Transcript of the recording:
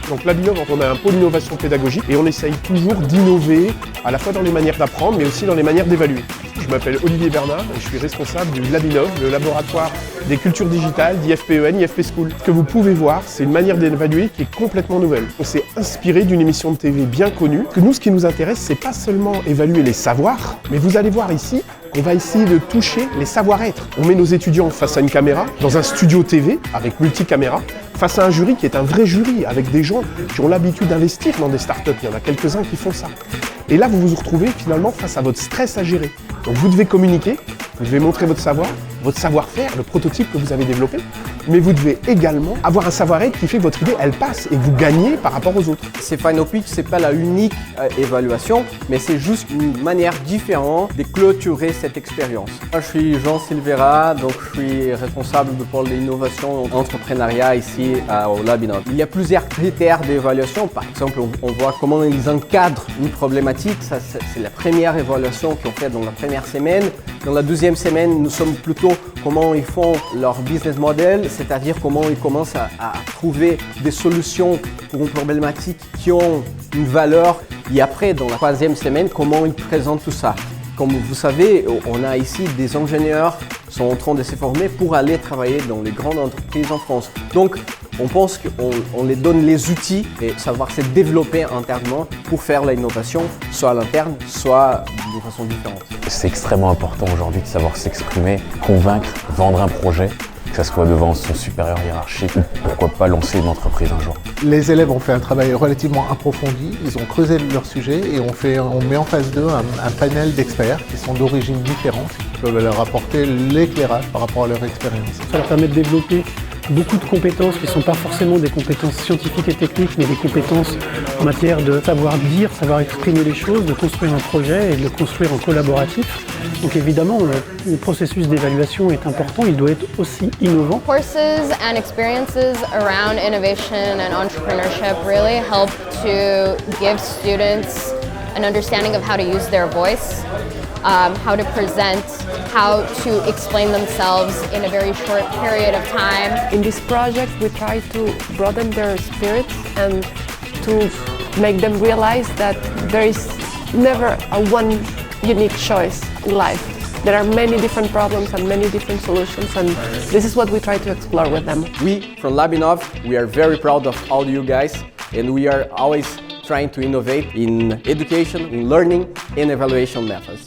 Donc Labinov, on a un pôle d'innovation pédagogique et on essaye toujours d'innover à la fois dans les manières d'apprendre mais aussi dans les manières d'évaluer. Je m'appelle Olivier Bernard et je suis responsable du Labinov, le laboratoire des cultures digitales d'IFPEN, IFP School. Ce que vous pouvez voir, c'est une manière d'évaluer qui est complètement nouvelle. On s'est inspiré d'une émission de TV bien connue. Que nous, ce qui nous intéresse, c'est pas seulement évaluer les savoirs, mais vous allez voir ici, on va essayer de toucher les savoir-être. On met nos étudiants face à une caméra, dans un studio TV avec multicaméra, face à un jury qui est un vrai jury, avec des gens qui ont l'habitude d'investir dans des startups. Il y en a quelques-uns qui font ça. Et là, vous vous retrouvez finalement face à votre stress à gérer. Donc vous devez communiquer, vous devez montrer votre savoir, votre savoir-faire, le prototype que vous avez développé, mais vous devez également avoir un savoir-être qui fait que votre idée, elle passe et que vous gagnez par rapport aux autres. C'est Finopitch, c'est pas la unique évaluation, mais c'est juste une manière différente de clôturer cette expérience. Moi, je suis Jean Silvera, donc je suis responsable du pôle d'innovation et d'entrepreneuriat ici au Labinov. Il y a plusieurs critères d'évaluation. Par exemple, on voit comment ils encadrent une problématique. Ça, c'est la première évaluation qu'ils ont faite dans la première semaine. Dans la deuxième semaine, nous sommes plutôt comment ils font leur business model, c'est-à-dire comment ils commencent à trouver des solutions pour une problématique qui ont une valeur. Et après, dans la troisième semaine, comment ils présentent tout ça. Comme vous savez, on a ici des ingénieurs qui sont en train de se former pour aller travailler dans les grandes entreprises en France. Donc, on pense qu'on les donne les outils et savoir se développer internement pour faire l'innovation, soit à l'interne, soit de façon différente. C'est extrêmement important aujourd'hui de savoir s'exprimer, convaincre, vendre un projet, que ce soit devant son supérieur hiérarchique ou pourquoi pas lancer une entreprise un jour. Les élèves ont fait un travail relativement approfondi, ils ont creusé leur sujet et on met en face d'eux un panel d'experts qui sont d'origines différentes et qui peuvent leur apporter l'éclairage par rapport à leur expérience. Ça leur permet de développer beaucoup de compétences qui ne sont pas forcément des compétences scientifiques et techniques, mais des compétences en matière de savoir dire, savoir exprimer les choses, de construire un projet et de le construire en collaboratif. Donc évidemment, le processus d'évaluation est important, il doit être aussi innovant. Courses and experiences around innovation and entrepreneurship really help to give students an understanding of how to use their voice, how to present, how to explain themselves in a very short period of time. In this project, we try to broaden their spirit and to make them realize that there is never a one unique choice in life. There are many different problems and many different solutions, and this is what we try to explore with them. We, from Labinov, we are very proud of all you guys, and we are always trying to innovate in education, in learning, and evaluation methods.